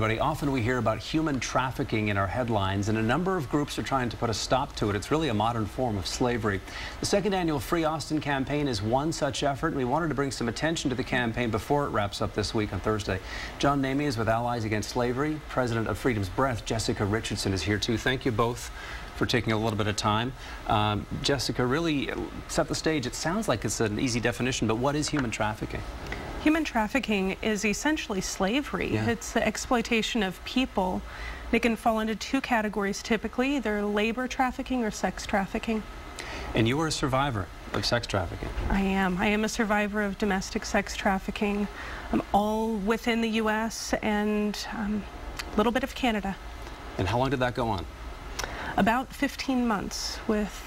Everybody, often we hear about human trafficking in our headlines, and a number of groups are trying to put a stop to it. It's really a modern form of slavery. The second annual Free Austin campaign is one such effort, and we wanted to bring some attention to the campaign before it wraps up this week on Thursday. John Nehme is with Allies Against Slavery. President of Freedom's Breath, Jessica Richardson, is here too. Thank you both for taking a little bit of time. Jessica, really set the stage. It sounds like it's an easy definition, but what is human trafficking? Human trafficking is essentially slavery. Yeah. It's the exploitation of people. They can fall into two categories typically, either labor trafficking or sex trafficking. And you are a survivor of sex trafficking. I am. I am a survivor of domestic sex trafficking, all within the U.S. and a little bit of Canada. And how long did that go on? About 15 months with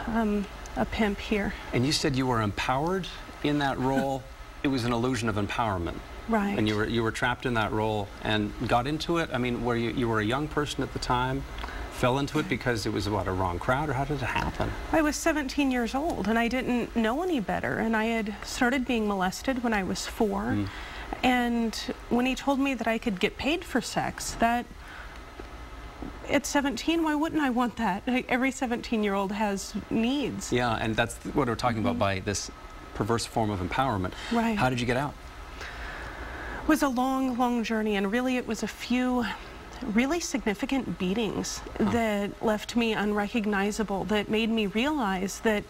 a pimp here. And you said you were empowered in that role. It was an illusion of empowerment. Right. And you were trapped in that role and got into it. I mean, you were a young person at the time, fell into it because it was, what, a wrong crowd, or how did it happen? I was 17 years old and I didn't know any better, and I had started being molested when I was 4. And when he told me that I could get paid for sex, that at 17, why wouldn't I want that? Every 17-year-old has needs. Yeah, and that's what we're talking about by this perverse form of empowerment. Right. How did you get out? It was a long, long journey, and really it was a few really significant beatings that left me unrecognizable, that made me realize that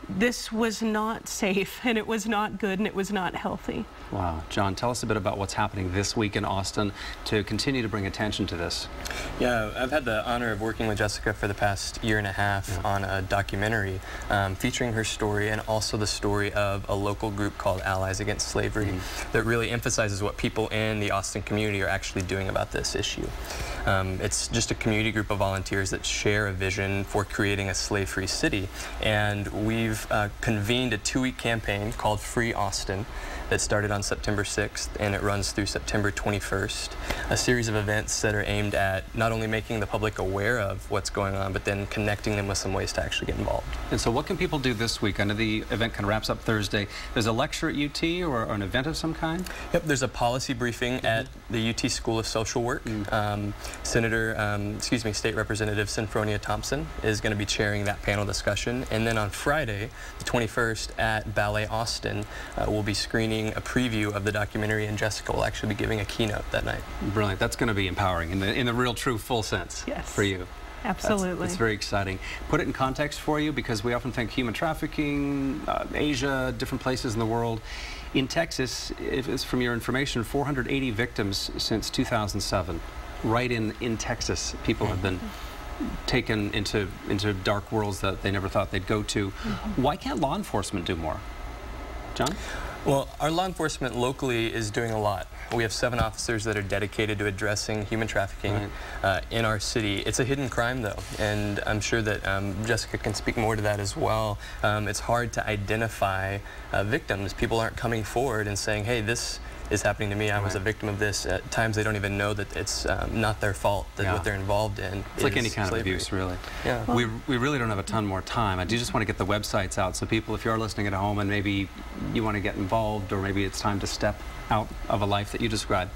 this was not safe, and it was not good, and it was not healthy. Wow. John, tell us a bit about what's happening this week in Austin to continue to bring attention to this. Yeah, I've had the honor of working with Jessica for the past year and a half on a documentary featuring her story and also the story of a local group called Allies Against Slavery that really emphasizes what people in the Austin community are actually doing about this issue. It's just a community group of volunteers that share a vision for creating a slave-free city, and we've convened a 2-week campaign called Free Austin that started on September 6th, and it runs through September 21st. A series of events that are aimed at not only making the public aware of what's going on, but then connecting them with some ways to actually get involved. And so what can people do this week? I know the event kind of wraps up Thursday. There's a lecture at UT or an event of some kind? Yep, there's a policy briefing at the UT School of Social Work. State Representative Sinfronia Thompson is going to be chairing that panel discussion. And then on Friday, the 21st, at Ballet Austin, we'll be screening a preview of the documentary, and Jessica will actually be giving a keynote that night. Brilliant. That's going to be empowering in the real, true, full sense for you. Absolutely. It's very exciting. Put it in context for you, because we often think human trafficking, Asia, different places in the world. In Texas, from your information, 480 victims since 2007. Right in Texas, people have been taken into dark worlds that they never thought they'd go to. Why can't law enforcement do more? John? Well, our law enforcement locally is doing a lot. We have 7 officers that are dedicated to addressing human trafficking in our city. It's a hidden crime, though, and I'm sure that Jessica can speak more to that as well. It's hard to identify victims. People aren't coming forward and saying, hey, this is happening to me. I was a victim of this. At times they don't even know that it's not their fault, that what they're involved in It's like any kind slavery. of abuse, really. Yeah. Well, we really don't have a ton more time. I do just want to get the websites out, so people, if you are listening at home and maybe you want to get involved, or maybe it's time to step out of a life that you described,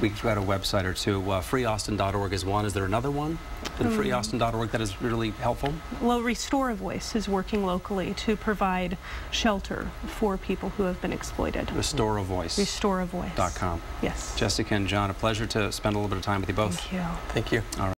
we've got a website or two. freeaustin.org is one. Is there another one in freeaustin.org that is really helpful? Well, Restore a Voice is working locally to provide shelter for people who have been exploited. Restore a Voice. Restoreavoice.com. Yes. Jessica and John, a pleasure to spend a little bit of time with you both. Thank you. Thank you. All right.